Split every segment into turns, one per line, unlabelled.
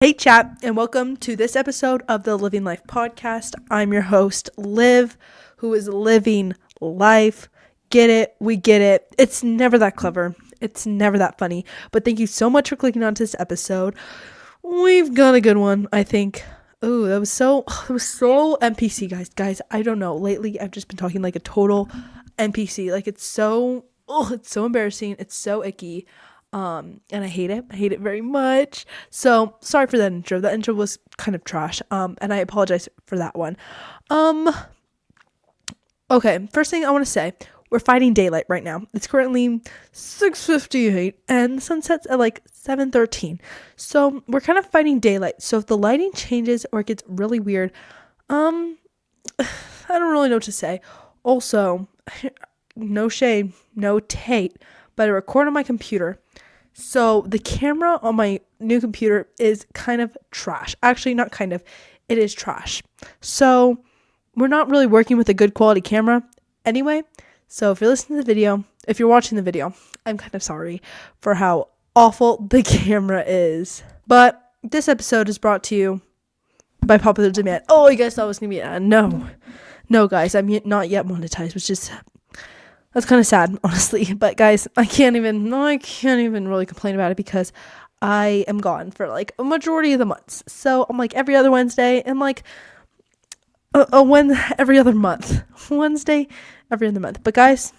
Hey chat, and welcome to this episode of the Living Life podcast. I'm your host, Liv, who is living life. Get it? We get it. It's never that clever. It's never that funny. But thank you so much for clicking onto this episode. We've got a good one, I think. Oh, it was so NPC, guys. Guys, I don't know. Lately, I've just been talking like a total NPC. Like it's so embarrassing. It's so icky. And I hate it. I hate it very much. So sorry for that intro. That intro was kind of trash. And I apologize for that one. Okay. First thing I want to say, we're fighting daylight right now. It's currently 6:58 and the sun sets at like 7:13. So we're kind of fighting daylight. So if the lighting changes or it gets really weird, I don't really know what to say. Also, no shade, no Tate, but I record on my computer. So the camera on my new computer is kind of trash. Actually, not kind of. It is trash. So we're not really working with a good quality camera anyway. So if you're listening to the video, if you're watching the video, I'm kind of sorry for how awful the camera is. But this episode is brought to you by popular demand. Oh, you guys thought it was going to be an ad. No, guys, I'm not yet monetized, which is... That's kind of sad, honestly. But guys, I can't even really complain about it because I am gone for like a majority of the months. So I'm like every other Wednesday and like every other month. Wednesday, every other month. But guys,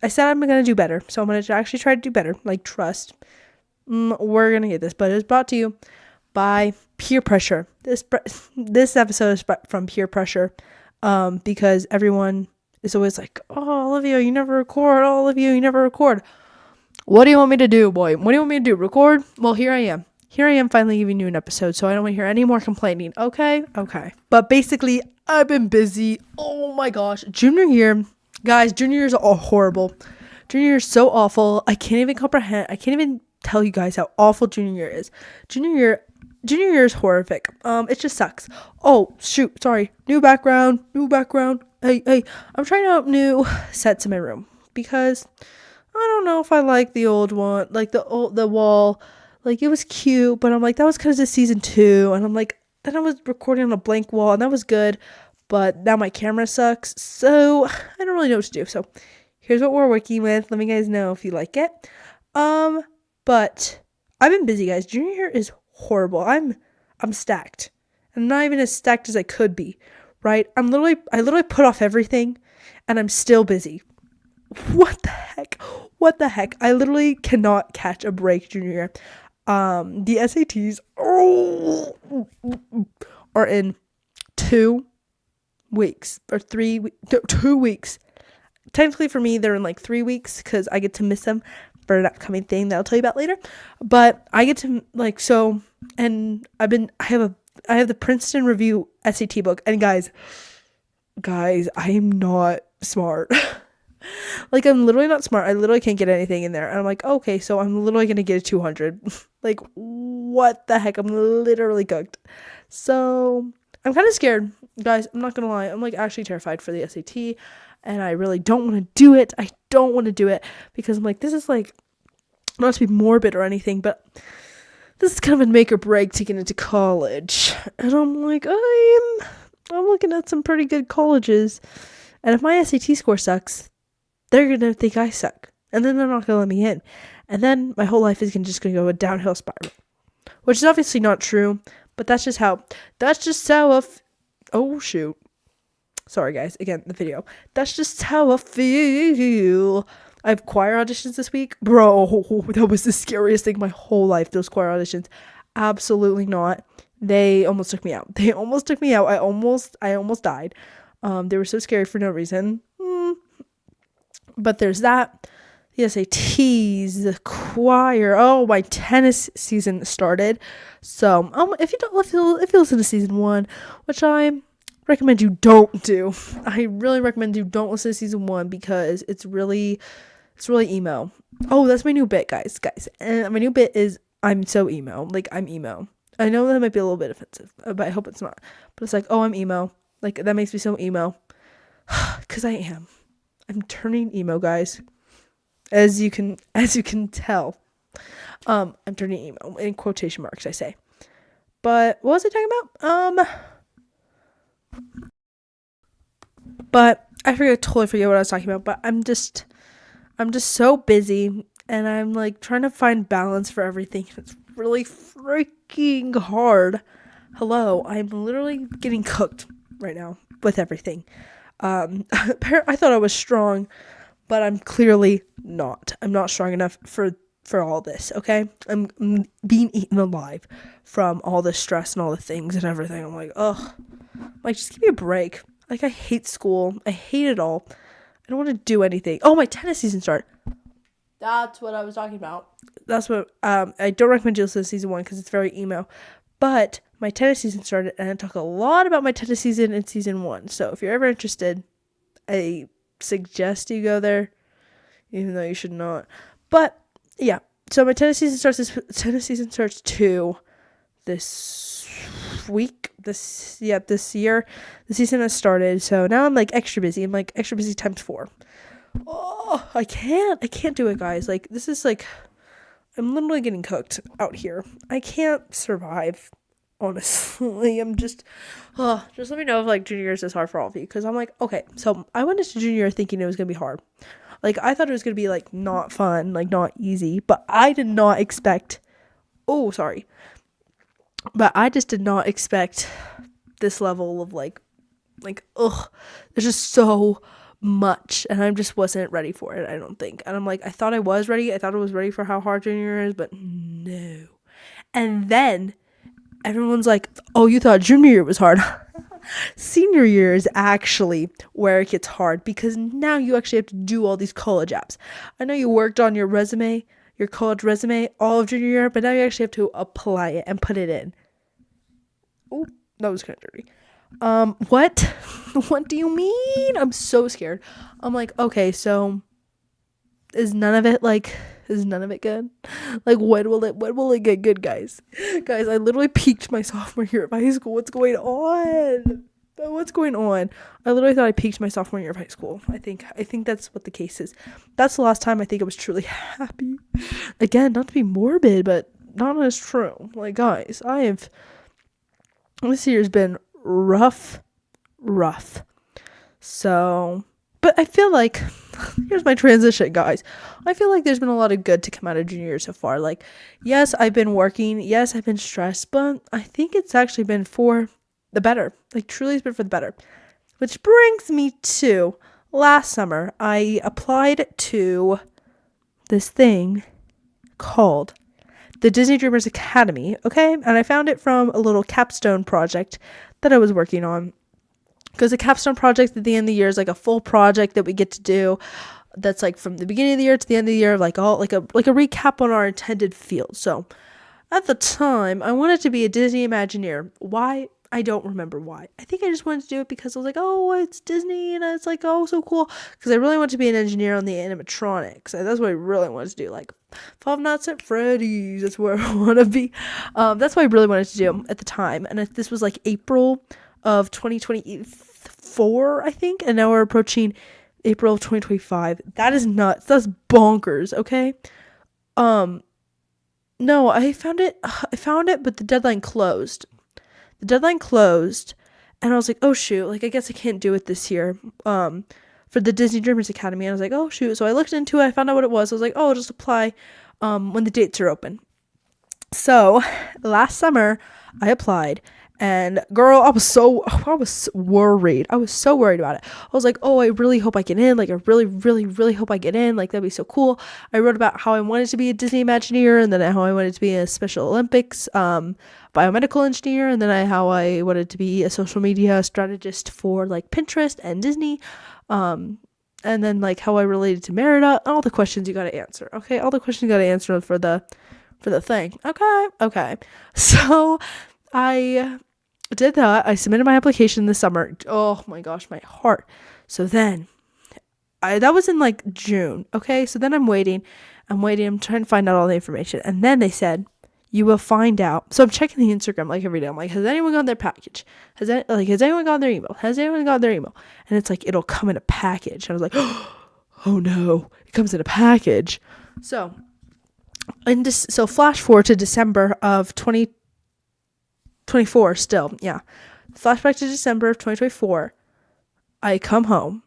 I said I'm going to do better. So I'm going to actually try to do better. Like trust. We're going to get this. But it's brought to you by peer pressure. This episode is from peer pressure because everyone... It's always like, oh, Olivia, you never record. Oh, Olivia, you never record. What do you want me to do, boy? What do you want me to do? Record? Well, here I am. Here I am finally giving you an episode, so I don't want to hear any more complaining. Okay? But basically, I've been busy. Oh my gosh. Junior year. Guys, junior years are all horrible. Junior year is so awful. I can't even comprehend. I can't even tell you guys how awful junior year is. Junior year is horrific. It just sucks. Oh, shoot. Sorry. New background. Hey, I'm trying out new sets in my room because I don't know if I like the old one, like the wall, like it was cute, but I'm like, that was because of season 2. And I'm like, then I was recording on a blank wall and that was good, but now my camera sucks. So I don't really know what to do. So here's what we're working with. Let me guys know if you like it. But I've been busy, guys. Junior year is horrible. I'm stacked. I'm not even as stacked as I could be, right? I literally put off everything and I'm still busy. What the heck? I literally cannot catch a break junior year. The SATs are in 2 weeks or 2 weeks. Technically for me, they're in like 3 weeks because I get to miss them for an upcoming thing that I'll tell you about later. But I get to like, so, and I have the Princeton Review SAT book. And guys, I am not smart. Like, I'm literally not smart. I literally can't get anything in there. And I'm like, okay, so I'm literally going to get a 200. Like, what the heck? I'm literally cooked. So, I'm kind of scared. Guys, I'm not going to lie. I'm, like, actually terrified for the SAT. And I really don't want to do it. I don't want to do it. Because I'm like, this is, like, not to be morbid or anything, but... this is kind of a make or break to get into college. And I'm like, I'm looking at some pretty good colleges. And if my SAT score sucks, they're going to think I suck. And then they're not going to let me in. And then my whole life is just going to go a downhill spiral. Which is obviously not true. But that's just how oh shoot. Sorry guys, again, the video. That's just how I feel. I have choir auditions this week. Bro, that was the scariest thing my whole life, those choir auditions. Absolutely not. They almost took me out. I almost died. They were so scary for no reason. But there's that. The SATs, the choir. Oh, my tennis season started. So, if you listen to season 1, which I recommend you don't do. I really recommend you don't listen to season 1 because it's really emo. Oh, that's my new bit, guys. And my new bit is I'm so emo. Like, I'm emo. I know that might be a little bit offensive, but I hope it's not. But it's like, oh, I'm emo. Like, that makes me so emo. Because I am. I'm turning emo, guys. As you can tell. I'm turning emo. In quotation marks, I say. But what was I talking about? But I totally forget what I was talking about. But I'm just so busy, and I'm like trying to find balance for everything. It's really freaking hard. Hello, I'm literally getting cooked right now with everything. I thought I was strong, but I'm clearly not. I'm not strong enough for all this, okay? I'm being eaten alive from all the stress and all the things and everything. I'm like, ugh. Like, just give me a break. Like, I hate school. I hate it all. I don't want to do anything. Oh, my tennis season started. That's what I was talking about. That's what, I don't recommend you listen to season 1 because it's very emo. But my tennis season started, and I talk a lot about my tennis season in season 1. So if you're ever interested, I suggest you go there, even though you should not. But yeah, so my tennis season starts this week. This year, the season has started. So now I'm like extra busy. I'm like extra busy times 4. Oh, I can't do it, guys. Like, this is like, I'm literally getting cooked out here. I can't survive, honestly. I'm just let me know if like junior years is hard for all of you, because I'm like, okay, so I went into junior year thinking it was gonna be hard. Like, I thought it was gonna be like not fun, like not easy, but I did not expect but I just did not expect this level of like there's just so much, and I just wasn't ready for it, I don't think. And I'm like, I thought I was ready. I thought I was ready for how hard junior year is, but no. And then everyone's like, oh, you thought junior year was hard. Senior year is actually where it gets hard, because now you actually have to do all these college apps. I know you worked on your resume, your college resume, all of junior year, but now you actually have to apply it and put it in. Oh, that was kind of dirty. What? What do you mean? I'm so scared. I'm like, okay, so is none of it good? Like, when will it get good, guys? Guys, I literally peaked my sophomore year of high school. What's going on? I literally thought I peaked my sophomore year of high school. I think that's what the case is. That's the last time I think I was truly happy. Again, not to be morbid, but not as true. Like, guys, this year's been rough. So, but I feel like, here's my transition, guys. I feel like there's been a lot of good to come out of junior year so far. Like, yes, I've been working. Yes, I've been stressed, but I think it's actually been for the better. Like, truly it's been for the better. Which brings me to last summer. I applied to this thing called the Disney Dreamers Academy, okay? And I found it from a little capstone project that I was working on. Because a capstone project at the end of the year is like a full project that we get to do. That's like from the beginning of the year to the end of the year, like all like a recap on our intended field. So at the time, I wanted to be a Disney Imagineer. Why? I don't remember why. I think I just wanted to do it because I was like, oh, it's Disney, and it's like, oh, so cool. Because I really wanted to be an engineer on the animatronics. That's what I really wanted to do. Like, Five Nights at Freddy's. That's where I want to be. That's what I really wanted to do at the time. And this was like April of 2024, I think. And now we're approaching April of 2025. That is nuts. That's bonkers, okay? No, I found it, but the deadline closed. And I was like, oh shoot, like, I guess I can't do it this year, for the Disney Dreamers Academy. And I was like, oh shoot. So I looked into it, I found out what it was. I was like, oh, I'll just apply, when the dates are open. So last summer I applied, and girl, I was worried. I was so worried about it. I was like, oh, I really hope I get in. Like, I really, really, really hope I get in. Like, that'd be so cool. I wrote about how I wanted to be a Disney Imagineer, and then how I wanted to be a Special Olympics biomedical engineer, and then how I wanted to be a social media strategist for like Pinterest and Disney. And then like how I related to Merida, all the questions you got to answer. Okay. All the questions you got to answer for the thing. Okay. So I did that. I submitted my application this summer. Oh my gosh, my heart. So then that was in like June. Okay. So then I'm waiting. I'm trying to find out all the information. And then they said, you will find out. So I'm checking the Instagram like every day. I'm like, has anyone got their package? Has anyone got their email? And it's like, it'll come in a package. And I was like, oh no, it comes in a package. So flash forward to December of 20. 24 still, yeah. Flashback to December of 2024. I come home.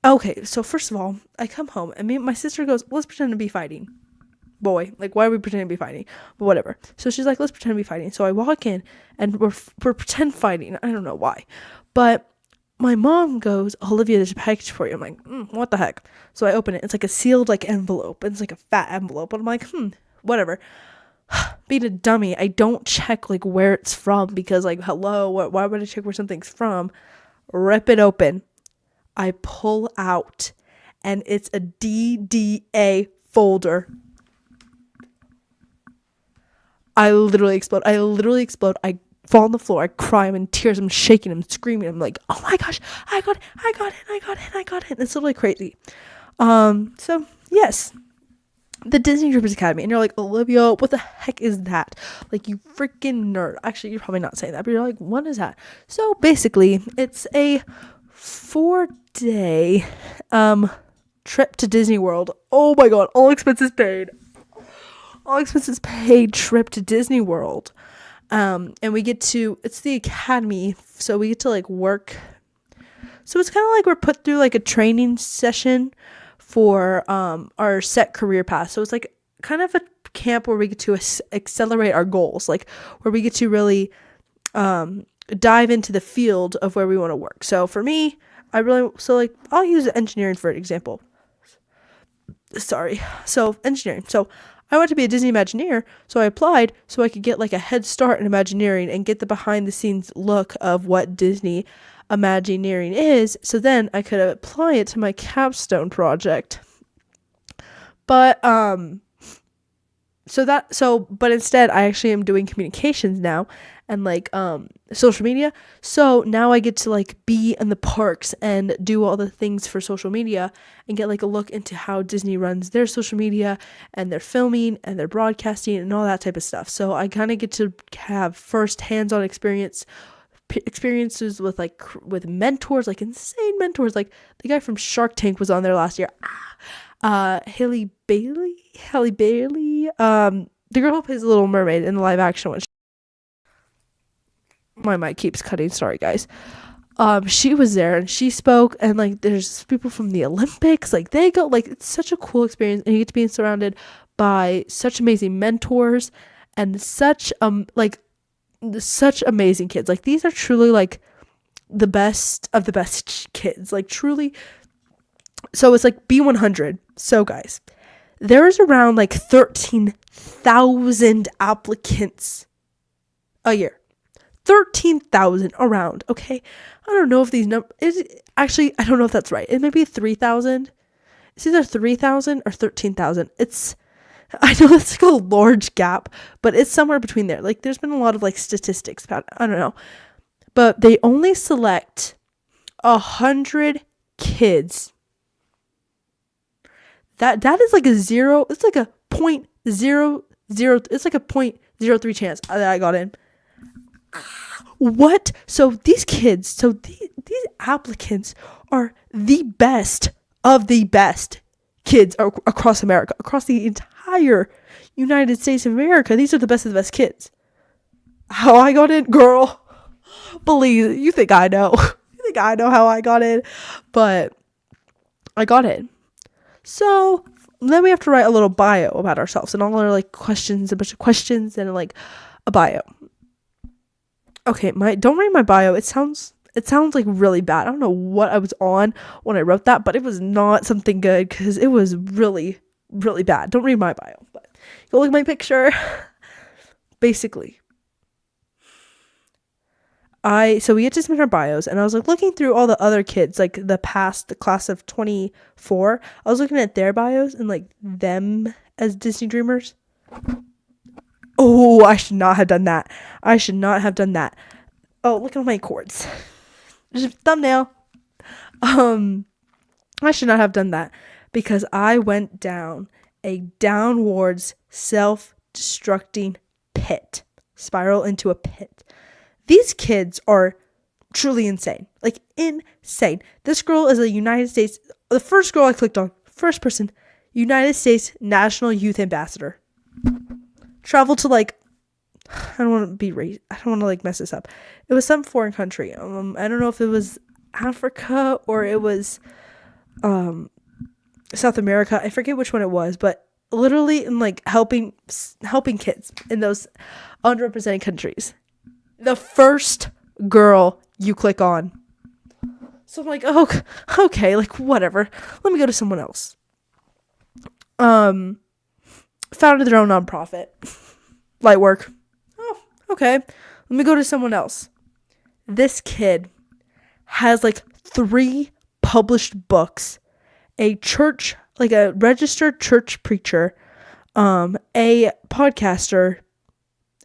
Okay, so first of all, I come home and my sister goes, let's pretend to be fighting. Boy, like, why are we pretending to be fighting? But whatever. So she's like, let's pretend to be fighting. So I walk in and we're pretend fighting. I don't know why. But my mom goes, Olivia, there's a package for you. I'm like, what the heck? So I open it. It's like a sealed like envelope. It's like a fat envelope. But I'm like, whatever. Being a dummy, I don't check like where it's from because like, hello, why would I check where something's from? Rip it open. I pull out and it's a DDA folder. I literally explode. I fall on the floor. I cry. I'm in tears. I'm shaking. I'm screaming. I'm like, oh my gosh, I got it. It's literally crazy. So yes, the Disney Dreamers Academy. And you're like, Olivia, what the heck is that? Like, you freaking nerd. Actually, you're probably not saying that, but you're like, what is that? So basically, it's a 4-day trip to Disney World. Oh my god, all expenses paid trip to Disney World. And we get to, it's the academy, so we get to like work. So it's kind of like we're put through like a training session for our set career path. So it's like kind of a camp where we get to accelerate our goals, like where we get to really dive into the field of where we want to work. So for me, I'll use engineering for an example. So engineering. So I want to be a Disney Imagineer, so I applied so I could get like a head start in Imagineering and get the behind the scenes look of what Disney Imagineering is, so then I could apply it to my capstone project. But but instead I actually am doing communications now and like social media. So now I get to like be in the parks and do all the things for social media and get like a look into how Disney runs their social media and their filming and their broadcasting and all that type of stuff. So I kind of get to have first hands-on experiences with mentors, like insane mentors. Like the guy from Shark Tank was on there last year. Halle Bailey, the girl who plays the Little Mermaid in the live action one. My mic keeps cutting, sorry guys. She was there and she spoke, and like there's people from the Olympics, like they go, like it's such a cool experience, and you get to be surrounded by such amazing mentors and such amazing kids. Like these are truly like the best of the best kids, like truly. So it's like B100. So guys, there's around like 13,000 applicants a year. 13,000 around, okay? I don't know if these numbers, actually, I don't know if that's right. It may be 3,000. It's either 3,000 or 13,000. I know it's like a large gap, but it's somewhere between there. Like, there's been a lot of, like, statistics about it. I don't know. But they only select 100 kids. That is like a zero. It's like a 0.00. It's like a 0.03 chance that I got in. What? So these kids, these applicants are the best of the best kids across America, across the entire United States of America. These are the best of the best kids. How I got in, girl? Believe you think I know? You think I know how I got in? But I got in. So then we have to write a little bio about ourselves and all our like questions, a bunch of questions and like a bio. Okay, don't read my bio. It sounds like really bad. I don't know what I was on when I wrote that, but it was not something good because it was really, really bad. Don't read my bio, but go look at my picture. Basically, so we had to submit our bios, and I was like looking through all the other kids, like the class of 24. I was looking at their bios and like them as Disney Dreamers. Oh, I should not have done that. Oh, look at my cords. There's a thumbnail. I should not have done that because I went down a downwards self-destructing pit. Spiral into a pit. These kids are truly insane. Like, insane. This girl is the first girl I clicked on, first person, United States National Youth Ambassador. Traveled to like I don't want to like mess this up. It was some foreign country. I don't know if it was Africa or it was South America. I forget which one it was, but literally in like helping kids in those underrepresented countries. The first girl you click on. So I'm like, oh, okay, like whatever. Let me go to someone else. Founded their own nonprofit. Light work. Oh, okay. Let me go to someone else. This kid has like 3 published books, a church, like a registered church preacher, a podcaster,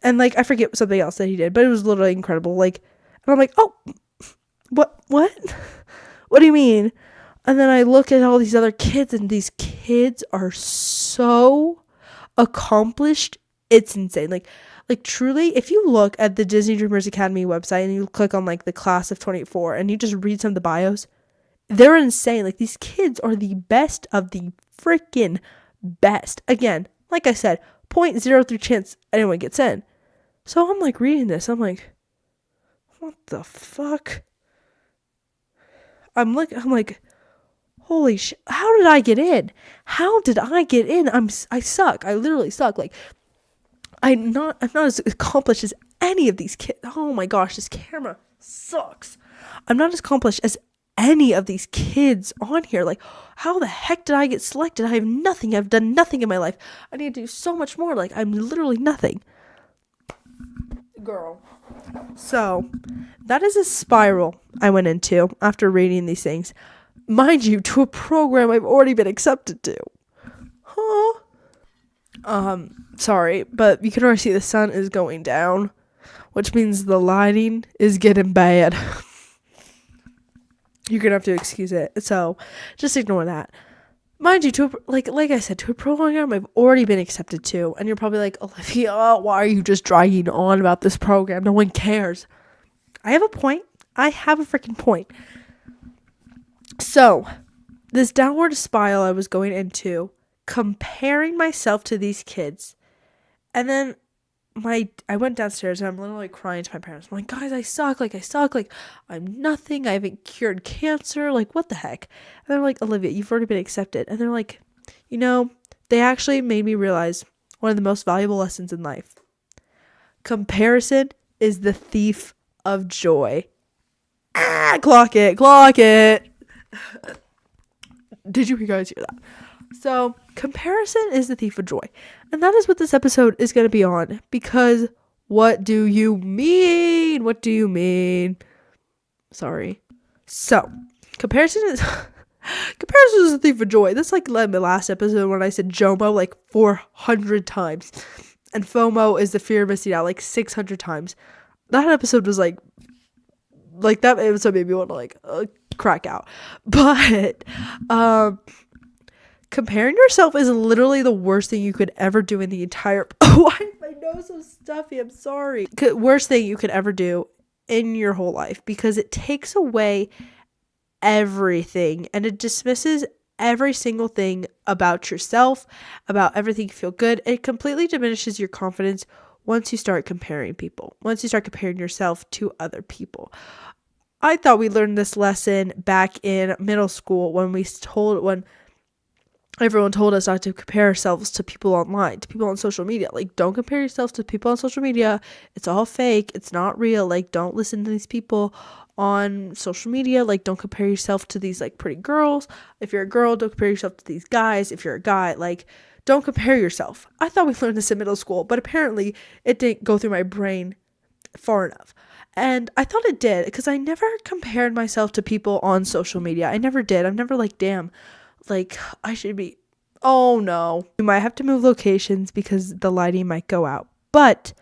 and like I forget something else that he did, but it was literally incredible. Like, and I'm like, oh, what? What do you mean? And then I look at all these other kids, and these kids are so accomplished. It's insane. Like truly, if you look at the Disney Dreamers Academy website and you click on like the class of 24 and you just read some of the bios, they're insane. Like, these kids are the best of the freaking best. Again, like I said, 0.03 chance anyone gets in. So I'm like reading this. I'm like, what the fuck? I'm like, holy shit. How did I get in? I suck. I literally suck. Like, I'm not as accomplished as any of these kids. Oh my gosh, this camera sucks. I'm not as accomplished as any of these kids on here. Like, how the heck did I get selected? I have nothing. I've done nothing in my life. I need to do so much more. Like, I'm literally nothing. Girl. So, that is a spiral I went into after reading these things. Mind you, to a program I've already been accepted to. Huh? Sorry, but you can already see the sun is going down, which means the lighting is getting bad. You're gonna have to excuse it. So, just ignore that. Mind you, like I said, to a program I've already been accepted to, and you're probably like, Olivia, why are you just dragging on about this program? No one cares. I have a point. I have a freaking point. So, this downward spiral I was going into, comparing myself to these kids, and then I went downstairs and I'm literally crying to my parents. I'm like, guys, I suck, I'm nothing, I haven't cured cancer, like, what the heck? And they're like, Olivia, you've already been accepted. And they're like, they actually made me realize one of the most valuable lessons in life. Comparison is the thief of joy. Clock it. Did you guys hear that? So, comparison is the thief of joy. And that is what this episode is going to be on. Because, what do you mean? Sorry. So, comparison is the thief of joy. That's like my last episode when I said JOMO like 400 times. And FOMO is the fear of missing out like 600 times. That episode was like that episode made me want to crack out. But, comparing yourself is literally the worst thing you could ever do in the entire... Why is my nose so stuffy? I'm sorry. Worst thing you could ever do in your whole life, because it takes away everything and it dismisses every single thing about yourself, about everything you feel good. It completely diminishes your confidence once you start comparing people, once you start comparing yourself to other people. I thought we learned this lesson back in middle school when everyone told us not to compare ourselves to people online, to people on social media. Like, don't compare yourself to people on social media. It's all fake. It's not real. Like, don't listen to these people on social media. Like, don't compare yourself to these, like, pretty girls. If you're a girl, don't compare yourself to these guys. If you're a guy, like, don't compare yourself. I thought we learned this in middle school, but apparently it didn't go through my brain far enough. And I thought it did, because I never compared myself to people on social media. I never did. I'm never like, damn, like, I should be, oh no. You might have to move locations because the lighting might go out. But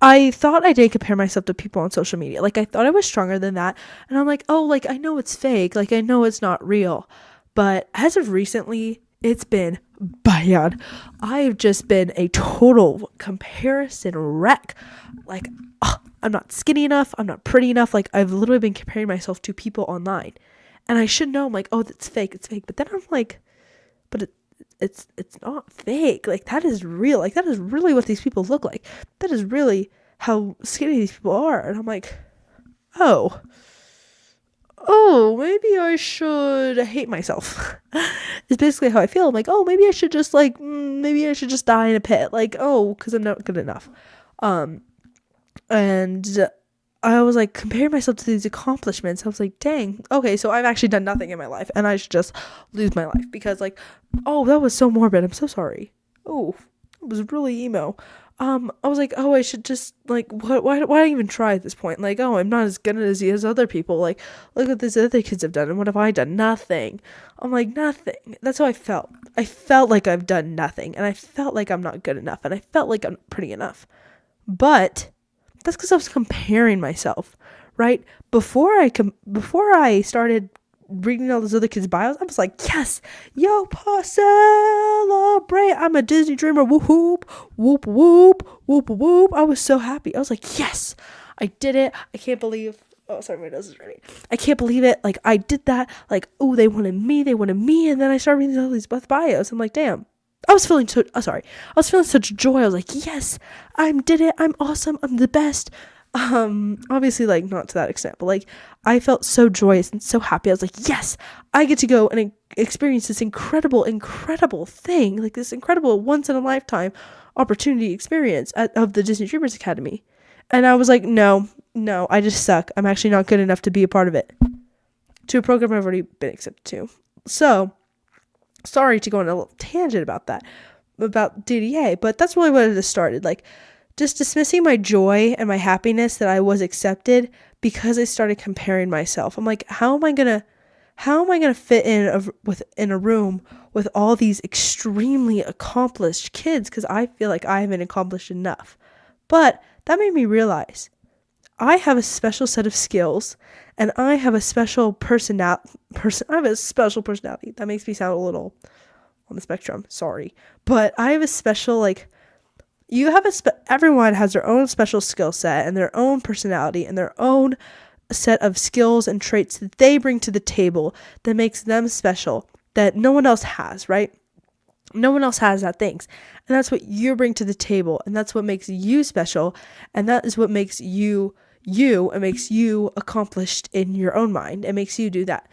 I thought I did compare myself to people on social media. Like, I thought I was stronger than that. And I'm like, oh, like, I know it's fake. Like, I know it's not real. But as of recently, it's been bad. I've just been a total comparison wreck. Like, I'm not skinny enough. I'm not pretty enough. Like, I've literally been comparing myself to people online. And I should know, I'm like, oh, that's fake. It's fake. But then I'm like, but it's not fake. Like, that is real. Like, that is really what these people look like. That is really how skinny these people are. And I'm like, oh, maybe I should hate myself. It's basically how I feel. I'm like, oh, maybe I should just maybe I should just die in a pit. Like, oh, because I'm not good enough. And I was like comparing myself to these accomplishments. I was like, dang, okay, so I've actually done nothing in my life and I should just lose my life because like, oh, that was so morbid. I'm so sorry. Oh, it was really emo. I was like, oh, I should just like, why even try at this point? Like, oh, I'm not as good as these other people. Like, look what these other kids have done. And what have I done? Nothing. I'm like, nothing. That's how I felt. I felt like I've done nothing. And I felt like I'm not good enough. And I felt like I'm not pretty enough. But that's because I was comparing myself, right? Before I started reading all those other kids' bios, I was like, yes, yo, pa, celebrate. I'm a Disney dreamer. Whoop, whoop, whoop, whoop, whoop, whoop. I was so happy. I was like, yes, I did it. I can't believe. Oh, sorry, my nose is ready. I can't believe it. Like, I did that. Like, oh, they wanted me. And then I started reading all these bios. I'm like, damn. I was feeling such joy. I was like, yes, I did it. I'm awesome. I'm the best. Obviously, like, not to that extent, but like, I felt so joyous and so happy. I was like, yes, I get to go and experience this incredible thing, like this incredible once in a lifetime opportunity experience of the Disney Dreamers Academy. And I was like, no, I just suck. I'm actually not good enough to be a part of it. To a program I've already been accepted to. So, sorry to go on a little tangent about DDA, but that's really what it started. Like, just dismissing my joy and my happiness that I was accepted because I started comparing myself. I'm like, how am I gonna fit in a room with all these extremely accomplished kids? Because I feel like I haven't accomplished enough. But that made me realize I have a special set of skills and I have a special personality. That makes me sound a little on the spectrum. Sorry. But I have a special, everyone has their own special skill set and their own personality and their own set of skills and traits that they bring to the table that makes them special that no one else has, right? No one else has that things. And that's what you bring to the table. And that's what makes you special. And that is what makes you. It makes you accomplished in your own mind. It makes you do that.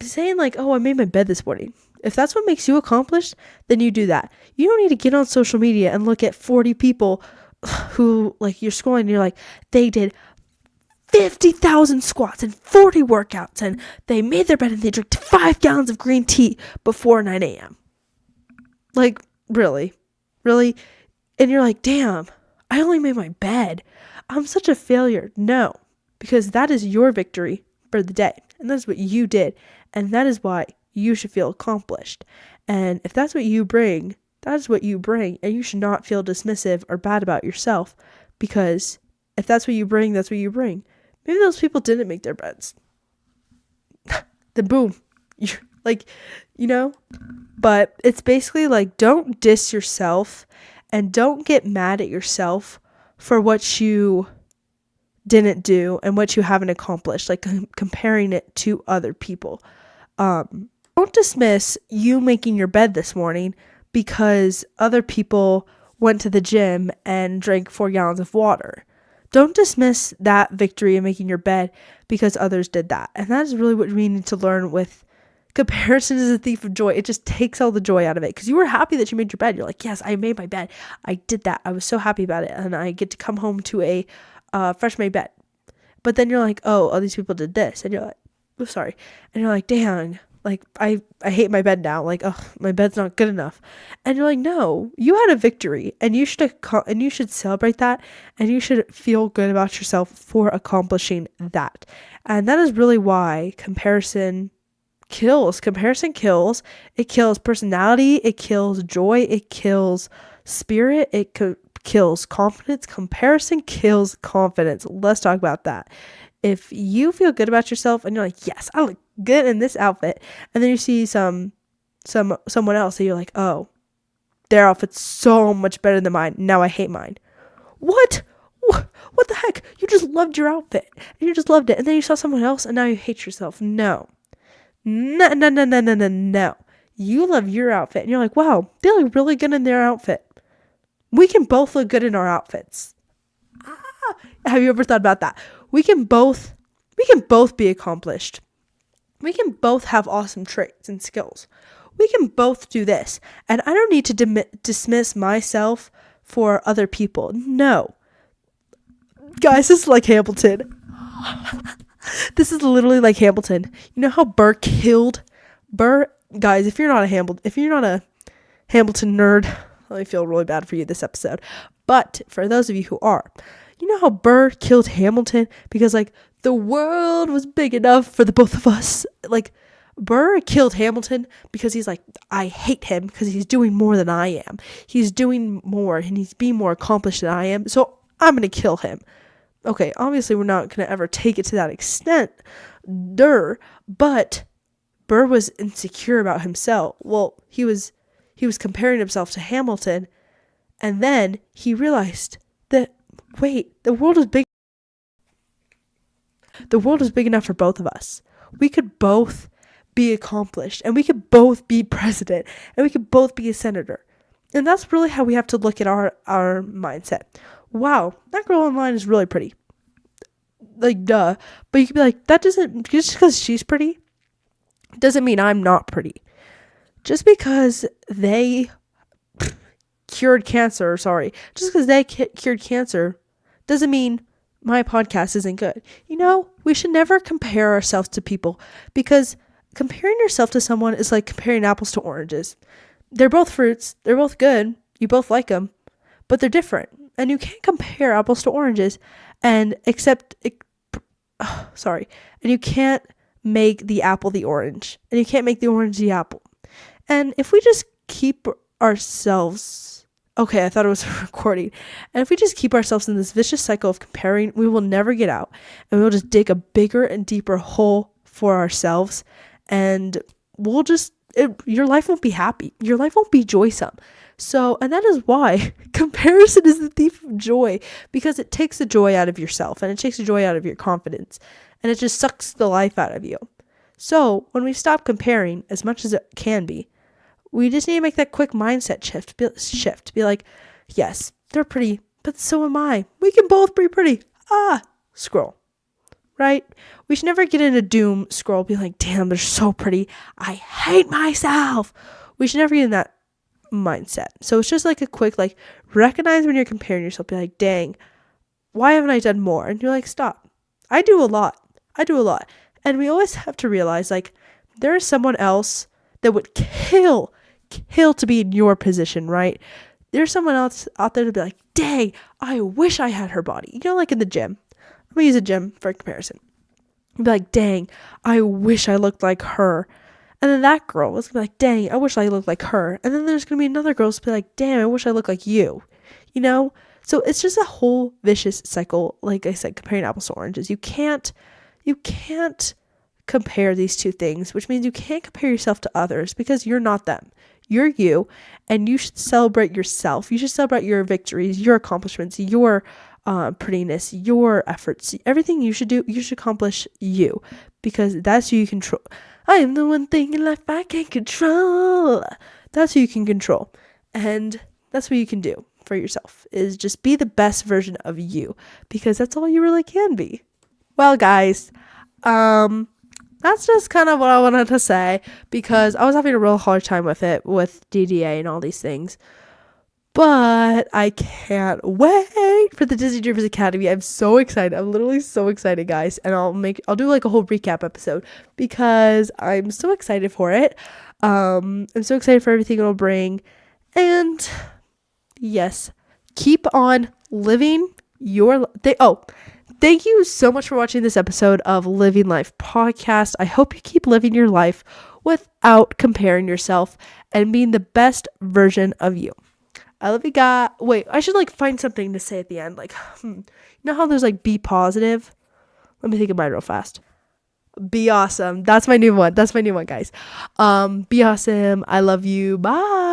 Saying like, oh, I made my bed this morning. If that's what makes you accomplished, then you do that. You don't need to get on social media and look at 40 people who, like, you're scrolling and you're like, they did 50,000 squats and 40 workouts and they made their bed and they drank 5 gallons of green tea before 9 a.m. Like, really? And you're like, damn, I only made my bed. I'm such a failure. No, because that is your victory for the day. And that's what you did. And that is why you should feel accomplished. And if that's what you bring, that is what you bring. And you should not feel dismissive or bad about yourself. Because if that's what you bring, that's what you bring. Maybe those people didn't make their beds. Then boom. But it's basically like, don't diss yourself and don't get mad at yourself for what you didn't do and what you haven't accomplished, like comparing it to other people. Don't dismiss you making your bed this morning because other people went to the gym and drank 4 gallons of water. Don't dismiss that victory of making your bed because others did that. And that is really what we need to learn with comparison is a thief of joy. It just takes all the joy out of it because you were happy that you made your bed. You're like, yes, I made my bed. I did that. I was so happy about it. And I get to come home to a fresh made bed. But then you're like, oh, all these people did this. And you're like, oh, sorry. And you're like, dang, like I hate my bed now. Like, oh, my bed's not good enough. And you're like, no, you had a victory and you should celebrate that. And you should feel good about yourself for accomplishing that. And that is really why comparison kills. It kills personality. It kills joy. It kills spirit. It kills confidence. Comparison kills confidence. Let's talk about that. If you feel good about yourself and you're like, yes, I look good in this outfit, and then you see someone else and you're like, oh, their outfit's so much better than mine. Now I hate mine. What the heck? You just loved your outfit. And you just loved it. And then you saw someone else and now you hate yourself. No. No. You love your outfit. And you're like, wow, they look really good in their outfit. We can both look good in our outfits. Have you ever thought about that? We can both be accomplished. We can both have awesome traits and skills. We can both do this. And I don't need to dismiss myself for other people. No. Guys, this is like Hamilton. This is literally like Hamilton. You know how Burr killed guys, if you're not a Hamilton nerd, I feel really bad for you this episode. But for those of you who are, you know how Burr killed Hamilton because like the world was big enough for the both of us. Like Burr killed Hamilton because he's like, I hate him because he's doing more than I am. He's doing more and he's being more accomplished than I am. So I'm going to kill him. Okay, obviously we're not going to ever take it to that extent. But Burr was insecure about himself. Well, he was comparing himself to Hamilton, and then he realized that, wait, the world is big. The world is big enough for both of us. We could both be accomplished, and we could both be president, and we could both be a senator. And that's really how we have to look at our mindset. Wow, that girl online is really pretty. Like, duh. But you could be like, that doesn't, just because she's pretty, doesn't mean I'm not pretty. Just because they cured cancer, just because they cured cancer doesn't mean my podcast isn't good. You know, we should never compare ourselves to people because comparing yourself to someone is like comparing apples to oranges. They're both fruits. They're both good. You both like them, but they're different. And you can't compare apples to oranges and you can't make the apple the orange, and you can't make the orange the apple. And if we just keep ourselves, okay, I thought it was recording. And if we just keep ourselves in this vicious cycle of comparing, we will never get out, and we'll just dig a bigger and deeper hole for ourselves, and your life won't be happy. Your life won't be joysome. So, and that is why comparison is the thief of joy, because it takes the joy out of yourself, and it takes the joy out of your confidence, and it just sucks the life out of you. So when we stop comparing as much as it can be, we just need to make that quick mindset shift. Be like, yes, they're pretty, but so am I. We can both be pretty. Scroll. Right? We should never get in a doom scroll, be like, damn, they're so pretty. I hate myself. We should never get in that mindset. So it's just like a quick, like, recognize when you're comparing yourself. Be like, dang, why haven't I done more? And you're like, stop. I do a lot. And we always have to realize, like, there is someone else that would kill to be in your position, right? There's someone else out there to be like, dang, I wish I had her body. You know, like in the gym. I'm going to use a gym for comparison. Be like, dang, I wish I looked like her. And then that girl was going to be like, dang, I wish I looked like her. And then there's going to be another girl who's going to be like, damn, I wish I looked like you. You know? So it's just a whole vicious cycle. Like I said, comparing apples to oranges. You can't compare these two things, which means you can't compare yourself to others because you're not them. You're you, and you should celebrate yourself. You should celebrate your victories, your accomplishments, your prettiness, your efforts, everything you should do. You should accomplish you, because that's who you control. I am the one thing in life I can control. That's who you can control, and that's what you can do for yourself, is just be the best version of you, because that's all you really can be. Well, guys, that's just kind of what I wanted to say, because I was having a real hard time with it, with DDA and all these things. But I can't wait for the Disney Dreamers Academy. I'm so excited. I'm literally so excited, guys. And I'll do like a whole recap episode because I'm so excited for it. I'm so excited for everything it'll bring. And yes, keep on living your thank you so much for watching this episode of Living Life Podcast. I hope you keep living your life without comparing yourself and being the best version of you. I love you, guys. Wait, I should like find something to say at the end. Like, you know how there's like be positive? Let me think of mine real fast. Be awesome. That's my new one. Guys. Be awesome. I love you. Bye.